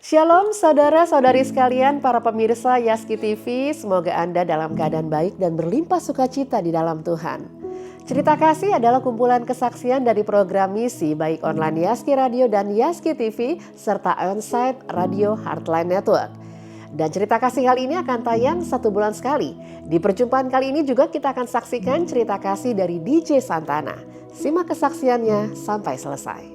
Shalom saudara-saudari sekalian, para pemirsa Yaski TV, semoga Anda dalam keadaan baik dan berlimpah sukacita di dalam Tuhan. Cerita kasih adalah kumpulan kesaksian dari program misi baik online Yaski Radio dan Yaski TV serta Onsite Radio Heartline Network. Dan cerita kasih kali ini akan tayang 1 bulan sekali. Di perjumpaan kali ini juga kita akan saksikan cerita kasih dari DJ Santana. Simak kesaksiannya sampai selesai.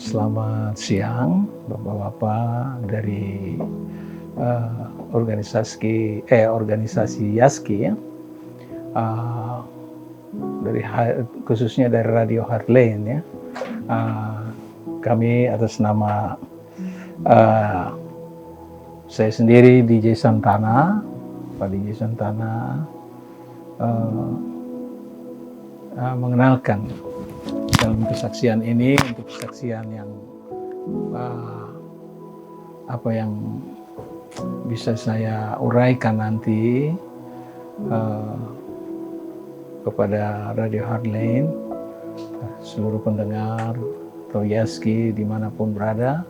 Selamat siang Bapak-Bapak dari organisasi Yaski ya. Khususnya dari Radio Heartline ya. Kami atas nama saya sendiri DJ Santana, Pak DJ Santana mengenalkan dalam kesaksian ini untuk kesaksian yang yang bisa saya uraikan nanti kepada Radio Heartline, seluruh pendengar atau Yaski dimanapun berada.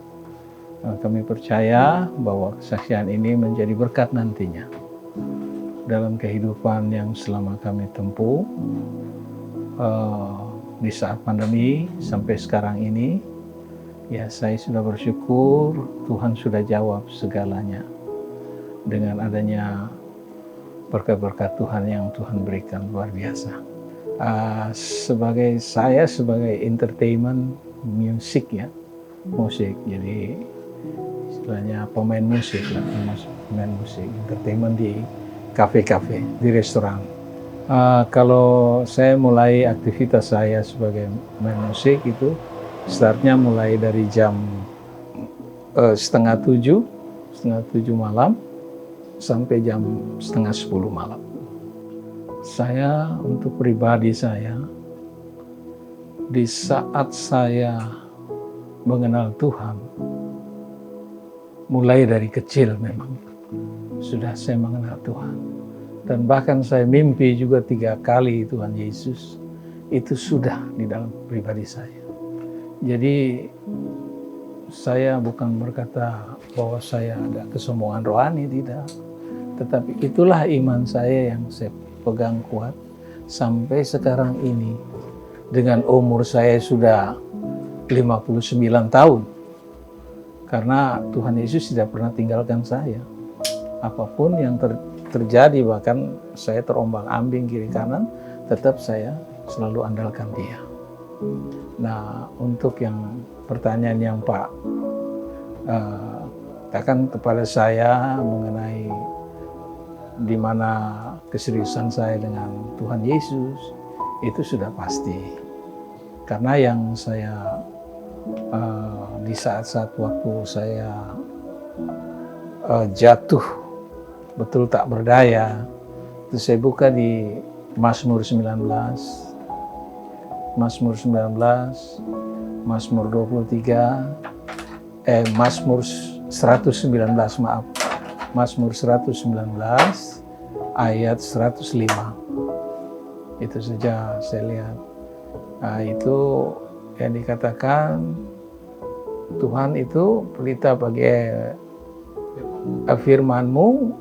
Kami percaya bahwa kesaksian ini menjadi berkat nantinya dalam kehidupan yang selama kami tempuh di saat pandemi sampai sekarang ini. Ya, saya sudah bersyukur Tuhan sudah jawab segalanya dengan adanya berkat-berkat Tuhan yang Tuhan berikan luar biasa. Sebagai entertainment musik ya, musik, jadi istilahnya pemain musik lah, pemain musik, entertainment di kafe-kafe, di restoran. Kalau saya mulai aktivitas saya sebagai pemain musik itu startnya mulai dari jam setengah tujuh malam sampai jam setengah 10 malam. Saya untuk pribadi saya, di saat saya mengenal Tuhan, mulai dari kecil memang sudah saya mengenal Tuhan. Dan bahkan saya mimpi juga 3 kali Tuhan Yesus, itu sudah di dalam pribadi saya. Jadi saya bukan berkata bahwa saya ada kesombongan rohani, tidak. Tetapi itulah iman saya yang saya pegang kuat sampai sekarang ini. Dengan umur saya sudah 59 tahun. Karena Tuhan Yesus tidak pernah tinggalkan saya. Apapun yang terjadi, bahkan saya terombang-ambing kiri kanan, tetap saya selalu andalkan Dia. Nah, untuk yang pertanyaan yang Pak katakan kepada saya mengenai di mana keseriusan saya dengan Tuhan Yesus, itu sudah pasti. Karena yang saya di saat-saat waktu saya jatuh betul tak berdaya, itu saya buka di Mazmur 19, Mazmur 23, Mazmur 119, maaf, Mazmur 119 ayat 105. Itu saja saya lihat. Nah, itu yang dikatakan Tuhan itu pelita bagi firman-Mu,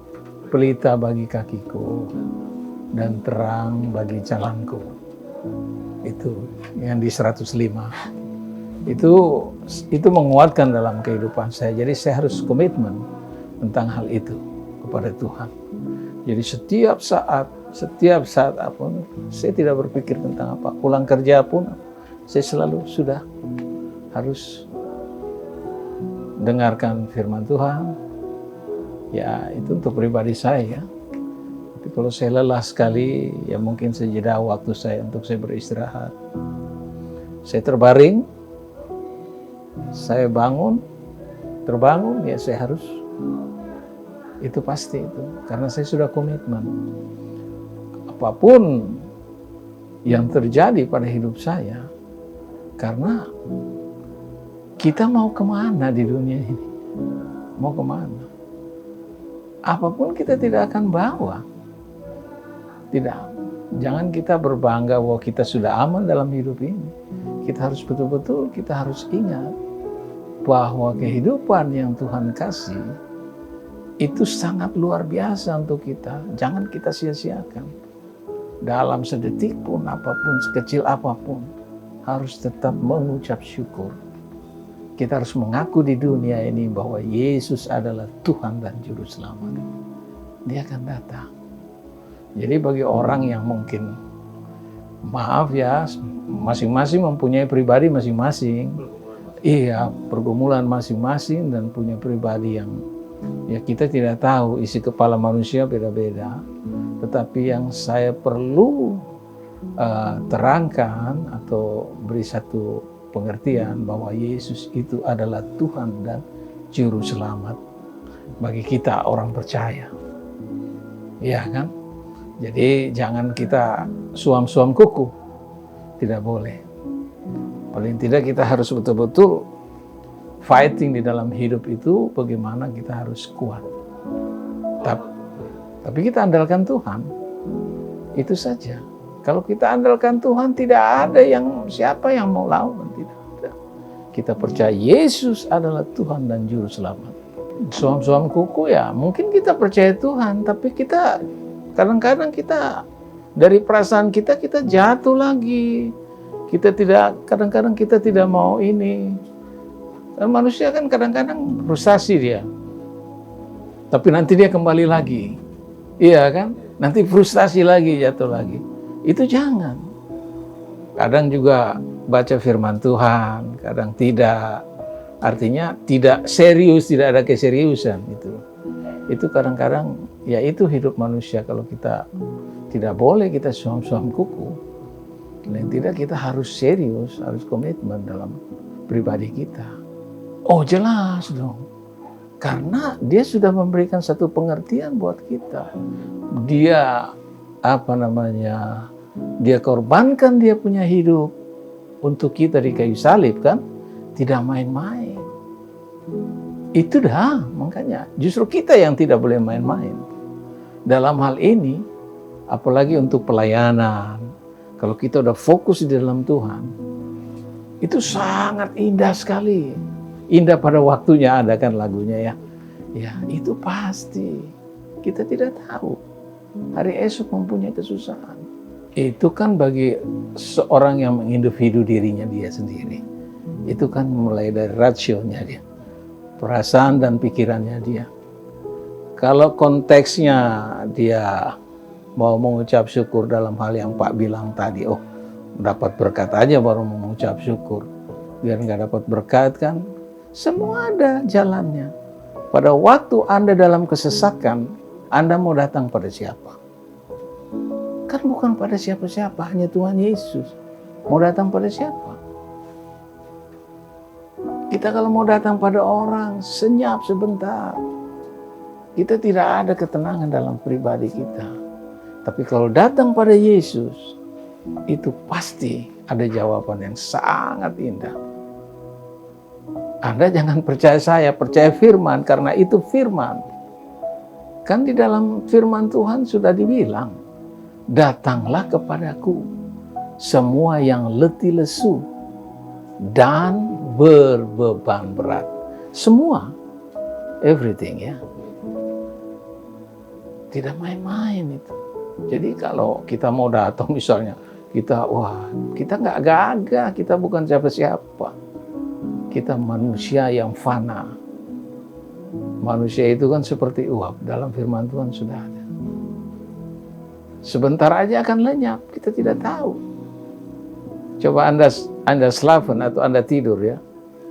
pelita bagi kakiku dan terang bagi jalanku. Itu yang di 105. Itu menguatkan dalam kehidupan saya. Jadi saya harus komitmen tentang hal itu kepada Tuhan. Jadi setiap saat apapun, saya tidak berpikir tentang apa. Pulang kerja pun, saya selalu sudah harus dengarkan firman Tuhan. Ya, itu untuk pribadi saya. Tapi kalau saya lelah sekali, ya mungkin sejeda waktu saya untuk saya beristirahat. Saya terbaring, saya terbangun, ya saya harus. Itu pasti itu, karena saya sudah komitmen. Apapun yang terjadi pada hidup saya, karena kita mau kemana di dunia ini? Mau kemana? Apapun kita tidak akan bawa. Tidak. Jangan kita berbangga bahwa kita sudah aman dalam hidup ini. Kita harus betul-betul, kita harus ingat bahwa kehidupan yang Tuhan kasih itu sangat luar biasa untuk kita. Jangan kita sia-siakan. Dalam sedetik pun, apapun, sekecil apapun, harus tetap mengucap syukur. Kita harus mengaku di dunia ini bahwa Yesus adalah Tuhan dan Juru Selamat. Dia akan datang. Jadi bagi orang yang mungkin, maaf ya, masing-masing mempunyai pribadi masing-masing. Iya, pergumulan masing-masing dan punya pribadi yang ya kita tidak tahu, isi kepala manusia beda-beda. Tetapi yang saya perlu terangkan atau beri satu pengertian bahwa Yesus itu adalah Tuhan dan Juru Selamat bagi kita orang percaya. Iya kan? Jadi jangan kita suam-suam kuku. Tidak boleh. Paling tidak kita harus betul-betul fighting di dalam hidup itu, bagaimana kita harus kuat. Tapi kita andalkan Tuhan. Itu saja. Kalau kita andalkan Tuhan, tidak ada siapa yang mau lawan. Tidak ada. Kita percaya Yesus adalah Tuhan dan Juru Selamat. Suam-suam kuku ya, mungkin kita percaya Tuhan, tapi kita kadang-kadang kita dari perasaan kita jatuh lagi. Kadang-kadang kita tidak mau ini. Dan manusia kan kadang-kadang frustasi dia. Tapi nanti dia kembali lagi. Iya kan? Nanti frustasi lagi, jatuh lagi. Itu jangan. Kadang juga baca firman Tuhan, kadang tidak. Artinya tidak serius, tidak ada keseriusan itu. Itu kadang-kadang ya itu hidup manusia. Kalau kita tidak boleh kita suam-suam kuku. Dan tidak, kita harus serius, harus komitmen dalam pribadi kita. Oh jelas dong. Karena dia sudah memberikan satu pengertian buat kita. Dia dia korbankan dia punya hidup untuk kita di kayu salib kan. Tidak main-main. Itu dah, makanya justru kita yang tidak boleh main-main. Dalam hal ini, apalagi untuk pelayanan, kalau kita udah fokus di dalam Tuhan, itu sangat indah sekali. Indah pada waktunya, ada kan lagunya ya. Ya, itu pasti. Kita tidak tahu. Hari esok mempunyai kesusahan. Itu kan bagi seorang yang mengindividu dirinya dia sendiri. Itu kan mulai dari rasionya dia. Perasaan dan pikirannya dia. Kalau konteksnya dia mau mengucap syukur dalam hal yang Pak bilang tadi, oh dapat berkat aja baru mengucap syukur. Biar nggak dapat berkat kan, semua ada jalannya. Pada waktu Anda dalam kesesakan, Anda mau datang pada siapa? Kan bukan pada siapa-siapa, hanya Tuhan Yesus. Mau datang pada siapa? Kita kalau mau datang pada orang, senyap sebentar. Kita tidak ada ketenangan dalam pribadi kita. Tapi kalau datang pada Yesus, itu pasti ada jawaban yang sangat indah. Anda jangan percaya saya, percaya firman, karena itu firman. Kan di dalam firman Tuhan sudah dibilang, datanglah kepadaku semua yang letih lesu dan berbeban berat. Semua, everything ya. Tidak main-main itu. Jadi kalau kita mau datang misalnya, kita nggak gagah, kita bukan siapa-siapa. Kita manusia yang fana. Manusia itu kan seperti uap, dalam firman Tuhan sudah ada. Sebentar aja akan lenyap, kita tidak tahu. Coba Anda slaven atau Anda tidur ya,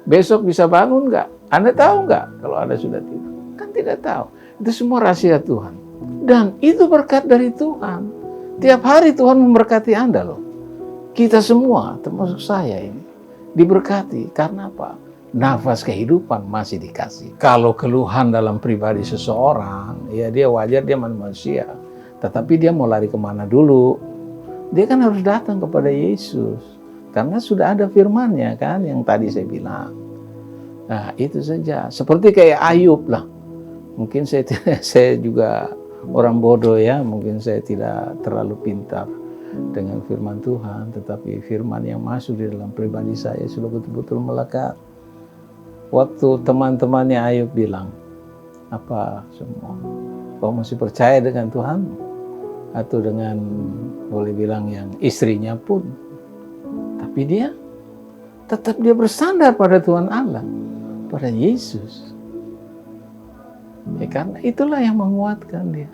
besok bisa bangun nggak? Anda tahu nggak kalau Anda sudah tidur? Kan tidak tahu. Itu semua rahasia Tuhan. Dan itu berkat dari Tuhan. Tiap hari Tuhan memberkati Anda loh. Kita semua, termasuk saya ini, diberkati. Karena apa? Nafas kehidupan masih dikasih. Kalau keluhan dalam pribadi seseorang, ya dia wajar, dia manusia. Tetapi dia mau lari kemana dulu? Dia kan harus datang kepada Yesus. Karena sudah ada firman-Nya kan, yang tadi saya bilang. Nah, itu saja. Seperti kayak Ayub lah. Mungkin saya juga orang bodoh ya, mungkin saya tidak terlalu pintar dengan firman Tuhan, tetapi firman yang masuk di dalam pribadi saya sudah betul-betul melekat. Waktu teman-temannya Ayub bilang, apa semua? Kau masih percaya dengan Tuhan? Atau dengan, boleh bilang yang istrinya pun. Tapi dia tetap dia bersandar pada Tuhan Allah, pada Yesus. Ya, karena itulah yang menguatkan dia.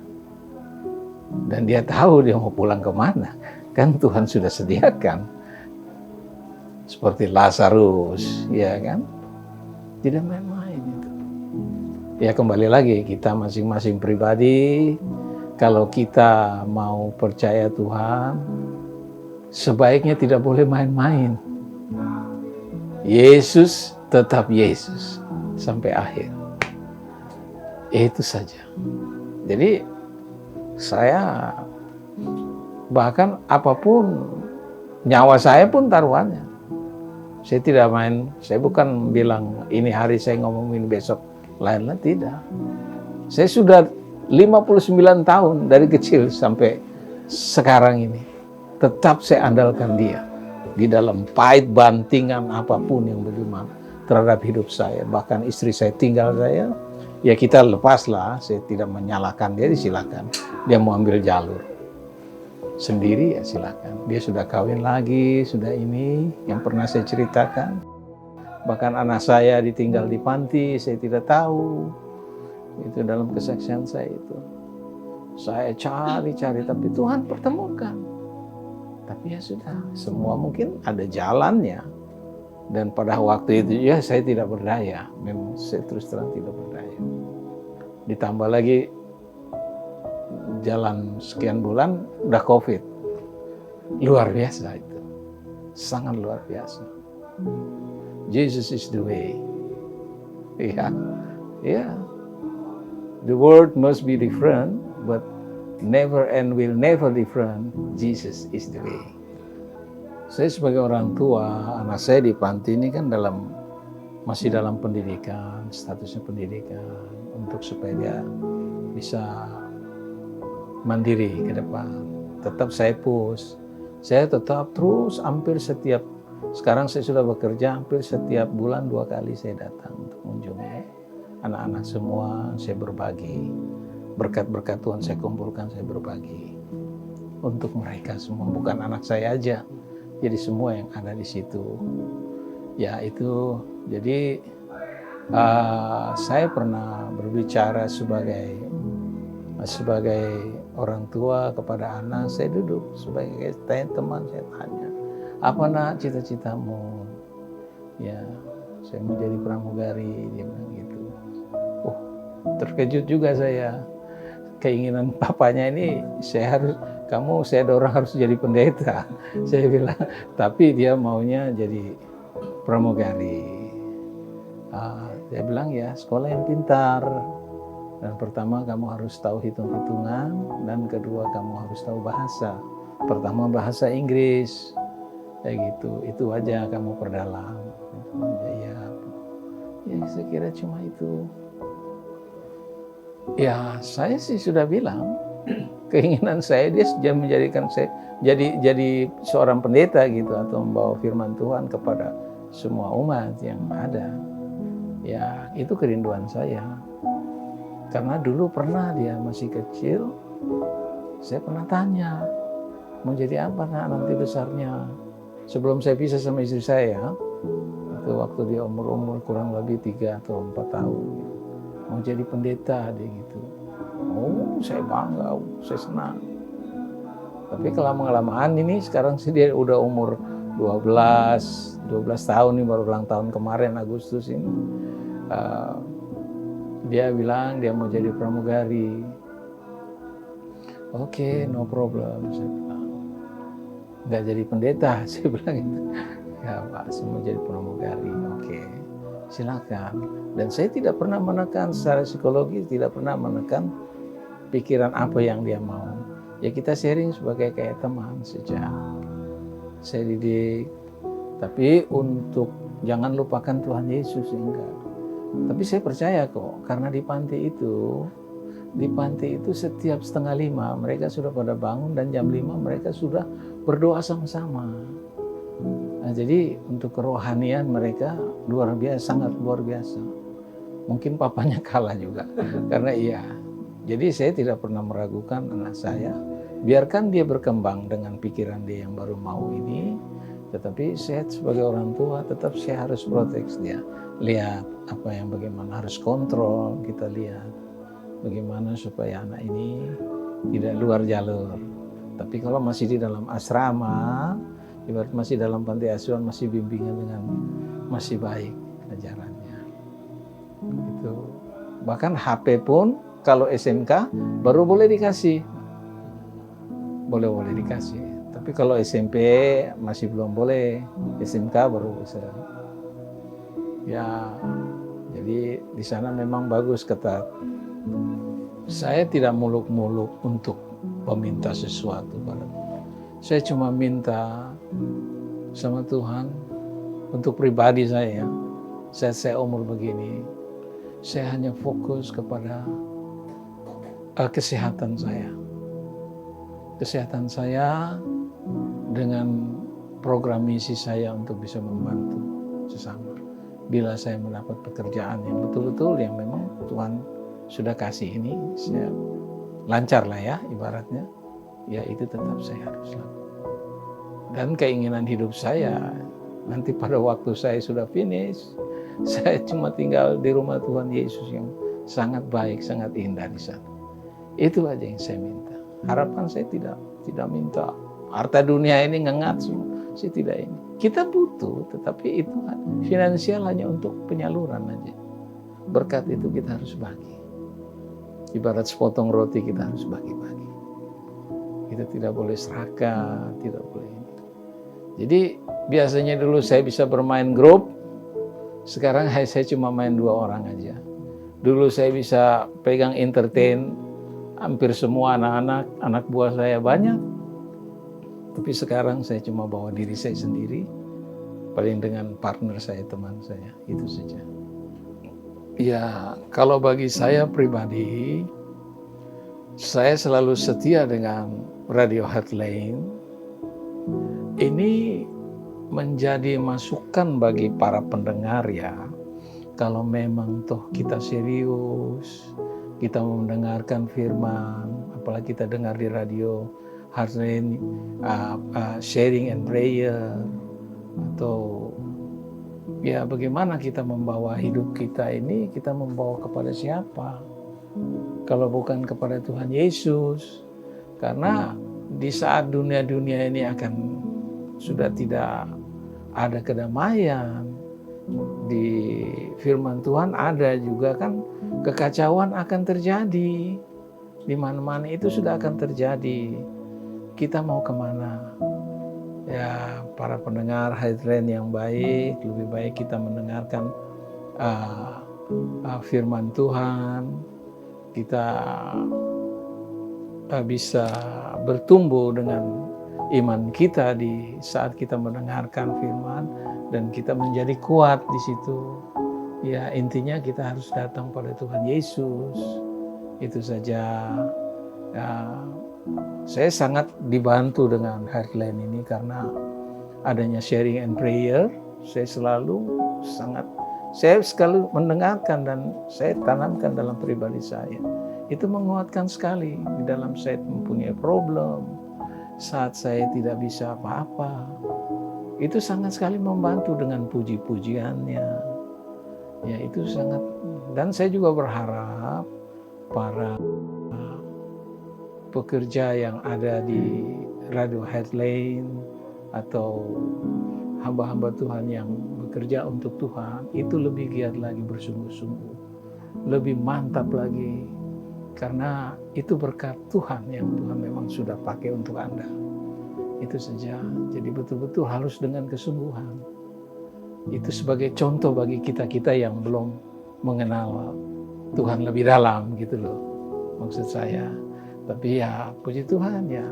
Dan dia tahu dia mau pulang kemana. Kan Tuhan sudah sediakan. Seperti Lazarus, ya kan? Tidak main-main itu. Ya kembali lagi, kita masing-masing pribadi, kalau kita mau percaya Tuhan, sebaiknya tidak boleh main-main. Yesus tetap Yesus sampai akhir. Itu saja. Jadi saya bahkan apapun, nyawa saya pun taruhannya. Saya tidak main, saya bukan bilang ini hari saya ngomongin besok lain-lain, tidak. Saya sudah 59 tahun dari kecil sampai sekarang ini. Tetap saya andalkan dia. Di dalam pahit bantingan apapun yang bagaimana terhadap hidup saya. Bahkan istri saya tinggal saya, ya kita lepaslah, saya tidak menyalahkan dia, silakan. Dia mau ambil jalur sendiri, ya silakan. Dia sudah kawin lagi, sudah ini, yang pernah saya ceritakan. Bahkan anak saya ditinggal di panti, saya tidak tahu. Itu dalam kesaksian saya itu. Saya cari-cari, tapi Tuhan pertemukan. Tapi ya sudah, semua mungkin ada jalannya. Dan pada waktu itu ya saya tidak berdaya. Memang saya terus terang tidak berdaya. Ditambah lagi jalan sekian bulan udah COVID. Luar biasa itu. Sangat luar biasa. Jesus is the way. Ya. Ya. The world must be different, but never and will never different. Jesus is the way. Saya sebagai orang tua, anak saya di panti ini kan masih dalam pendidikan, statusnya pendidikan, untuk supaya dia bisa mandiri ke depan. Tetap saya push, saya tetap terus hampir setiap, sekarang saya sudah bekerja hampir setiap bulan 2 kali saya datang untuk mengunjungi anak-anak semua, saya berbagi. Berkat-berkat Tuhan saya kumpulkan, saya berbagi untuk mereka semua, bukan anak saya aja. Jadi semua yang ada di situ, ya itu. Jadi saya pernah berbicara sebagai orang tua kepada anak. Saya duduk sebagai teman, saya tanya, apa nak cita-citamu? Ya, saya mau jadi pramugari, dia bilang gitu. Oh, terkejut juga saya. Keinginan papanya ini saya dorong harus jadi pendeta. Saya bilang, tapi dia maunya jadi pramugari. Dia bilang ya sekolah yang pintar. Dan pertama kamu harus tahu hitung-hitungan, dan kedua kamu harus tahu bahasa. Pertama bahasa Inggris, kayak gitu. Itu aja kamu perdalam. Ya saya kira cuma itu. Ya saya sih sudah bilang, keinginan saya dia menjadikan saya jadi seorang pendeta gitu, atau membawa firman Tuhan kepada semua umat yang ada. Ya itu kerinduan saya. Karena dulu pernah dia masih kecil, saya pernah tanya, mau jadi apa nak nanti besarnya? Sebelum saya pisah sama istri saya, itu waktu dia umur kurang lebih 3 atau 4 tahun. Mau jadi pendeta dia gitu. Oh saya bangga, saya senang. Tapi kelamaan ini sekarang sih dia udah umur 12 tahun nih, baru ulang tahun kemarin Agustus ini. Dia bilang dia mau jadi pramugari. Oke, no problem, saya bilang. Nggak jadi pendeta, saya bilang gitu. Ya Pak, saya mau jadi pramugari. Oke, silakan. Dan saya tidak pernah menekan secara psikologi, tidak pernah menekan pikiran apa yang dia mau. Ya kita sharing sebagai kayak teman saja. Saya didik, tapi untuk jangan lupakan Tuhan Yesus, enggak. Tapi saya percaya kok, karena di panti itu setiap 4:30 mereka sudah pada bangun, dan jam 5 mereka sudah berdoa sama-sama. Nah, jadi untuk kerohanian mereka luar biasa, sangat luar biasa. Mungkin papanya kalah juga, karena iya. Jadi saya tidak pernah meragukan anak saya. Biarkan dia berkembang dengan pikiran dia yang baru mau ini, tetapi saya sebagai orang tua tetap saya harus protek dia. Lihat apa yang bagaimana, harus kontrol, kita lihat bagaimana supaya anak ini tidak luar jalur. Tapi kalau masih di dalam asrama, ibarat masih dalam panti asuhan, masih bimbingan dengan masih baik ajarannya. Itu. Bahkan HP pun kalau SMK baru boleh dikasih. Boleh dikasih. Tapi kalau SMP masih belum boleh, SMK baru bisa. Ya, jadi di sana memang bagus, ketat. Saya tidak muluk-muluk untuk meminta sesuatu pada Tuhan. Saya cuma minta sama Tuhan untuk pribadi saya. Saya umur begini, saya hanya fokus kepada kesehatan saya. Kesehatan saya dengan program misi saya untuk bisa membantu sesama. Bila saya mendapat pekerjaan yang betul-betul yang memang Tuhan sudah kasih ini, saya lancar lah ya ibaratnya, ya itu tetap saya harus lakukan. Dan keinginan hidup saya, nanti pada waktu saya sudah finish, saya cuma tinggal di rumah Tuhan Yesus yang sangat baik, sangat indah di sana. Itu aja yang saya minta. Harapan saya tidak minta harta dunia ini ngengat semua. Saya tidak ini. Kita butuh, tetapi itu finansial hanya untuk penyaluran aja. Berkat itu kita harus bagi. Ibarat sepotong roti kita harus bagi-bagi. Kita tidak boleh serakah, tidak boleh ini. Jadi biasanya dulu saya bisa bermain grup, sekarang saya cuma main 2 orang aja. Dulu saya bisa pegang entertain hampir semua anak buah saya banyak. Tapi sekarang saya cuma bawa diri saya sendiri, paling dengan partner saya, teman saya, itu saja. Ya, kalau bagi saya pribadi, saya selalu setia dengan Radio Heartland. Ini menjadi masukan bagi para pendengar ya. Kalau memang toh kita serius, kita mendengarkan firman, apalagi kita dengar di radio Heartland, sharing and prayer, atau ya bagaimana kita membawa hidup kita ini, kita membawa kepada siapa? Kalau bukan kepada Tuhan Yesus. Karena di saat dunia ini akan sudah tidak ada kedamaian, di firman Tuhan ada juga kan kekacauan akan terjadi. Di mana-mana itu sudah akan terjadi. Kita mau kemana? Ya, para pendengar Heartland yang baik, lebih baik kita mendengarkan firman Tuhan. Kita bisa bertumbuh dengan iman kita di saat kita mendengarkan firman, dan kita menjadi kuat di situ. Ya, intinya kita harus datang pada Tuhan Yesus. Itu saja. Ya, saya sangat dibantu dengan Heartland ini karena adanya sharing and prayer. Saya sekali mendengarkan dan saya tanamkan dalam pribadi saya. Itu menguatkan sekali di dalam saya mempunyai problem, saat saya tidak bisa apa-apa. Itu sangat sekali membantu dengan puji-pujiannya. Ya, itu sangat. Dan saya juga berharap para pekerja yang ada di Radio Heartland atau hamba-hamba Tuhan yang bekerja untuk Tuhan itu lebih giat lagi, bersungguh-sungguh, lebih mantap lagi, karena itu berkat Tuhan yang Tuhan memang sudah pakai untuk Anda. Itu saja. Jadi betul-betul harus dengan kesungguhan. Itu sebagai contoh bagi kita-kita yang belum mengenal Tuhan lebih dalam gitu loh, maksud saya. Tapi ya puji Tuhan ya,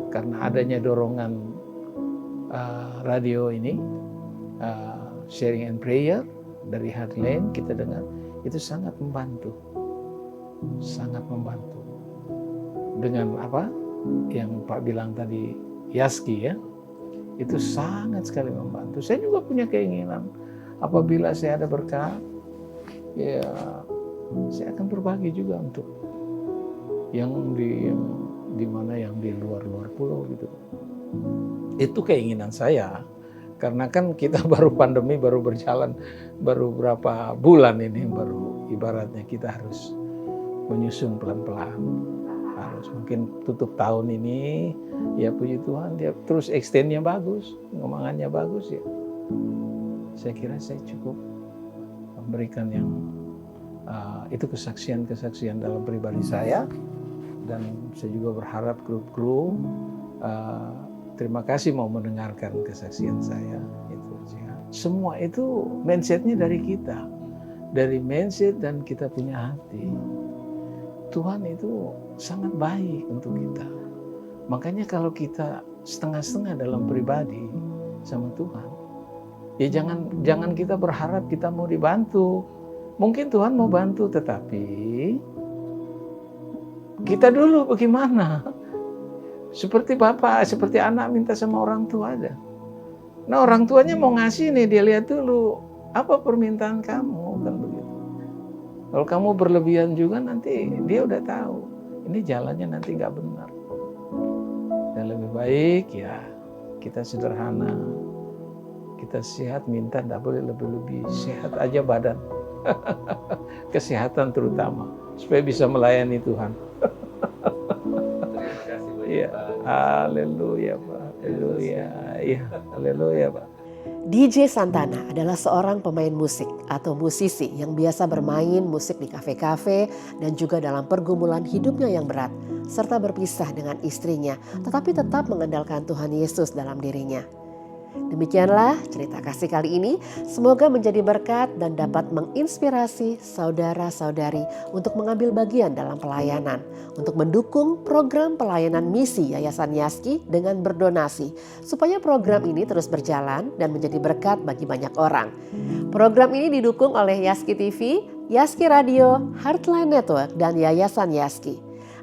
karena adanya dorongan radio ini, sharing and prayer, dari Heartland kita dengar, itu sangat membantu. Sangat membantu. Dengan apa yang Pak bilang tadi, Yaski ya, itu sangat sekali membantu. Saya juga punya keinginan, apabila saya ada berkat, ya saya akan berbagi juga untuk yang di mana yang di luar pulau gitu. Itu keinginan saya, karena kan kita baru pandemi baru berjalan baru berapa bulan ini, baru ibaratnya kita harus menyusun pelan-pelan. Harus mungkin tutup tahun ini, ya puji Tuhan dia terus extendnya bagus, pengembangannya bagus ya. Saya kira saya cukup memberikan yang itu kesaksian dalam pribadi saya, dan saya juga berharap kru terima kasih mau mendengarkan kesaksian saya itu ya. Semua itu mindsetnya dari kita, dari mindset dan kita punya hati. Tuhan itu sangat baik untuk kita. Makanya kalau kita setengah-setengah dalam pribadi sama Tuhan, ya jangan kita berharap kita mau dibantu. Mungkin Tuhan mau bantu, tetapi kita dulu bagaimana? Seperti bapak, seperti anak minta sama orang tua aja. Nah orang tuanya mau ngasih nih, dia lihat dulu apa permintaan kamu, kan begitu. Kalau kamu berlebihan juga nanti dia udah tahu ini jalannya nanti nggak benar. Dan lebih baik ya kita sederhana, kita sehat, minta tidak boleh lebih-lebih, sehat aja badan. Kesehatan terutama supaya bisa melayani Tuhan. Iya, haleluya Pak, haleluya, iya, haleluya Pak. DJ Santana adalah seorang pemain musik atau musisi yang biasa bermain musik di kafe-kafe dan juga dalam pergumulan hidupnya yang berat, serta berpisah dengan istrinya, tetapi tetap mengandalkan Tuhan Yesus dalam dirinya. Demikianlah cerita kasih kali ini, semoga menjadi berkat dan dapat menginspirasi saudara-saudari untuk mengambil bagian dalam pelayanan, untuk mendukung program pelayanan misi Yayasan Yaski dengan berdonasi, supaya program ini terus berjalan dan menjadi berkat bagi banyak orang. Program ini didukung oleh Yaski TV, Yaski Radio, Heartland Network, dan Yayasan Yaski.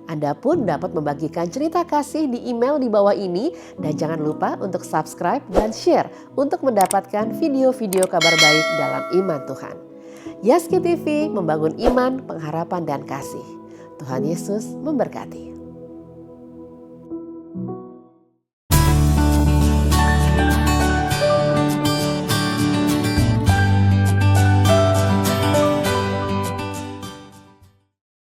Anda pun dapat membagikan cerita kasih di email di bawah ini, dan jangan lupa untuk subscribe dan share untuk mendapatkan video-video kabar baik dalam iman Tuhan. Yaski TV membangun iman, pengharapan, dan kasih. Tuhan Yesus memberkati.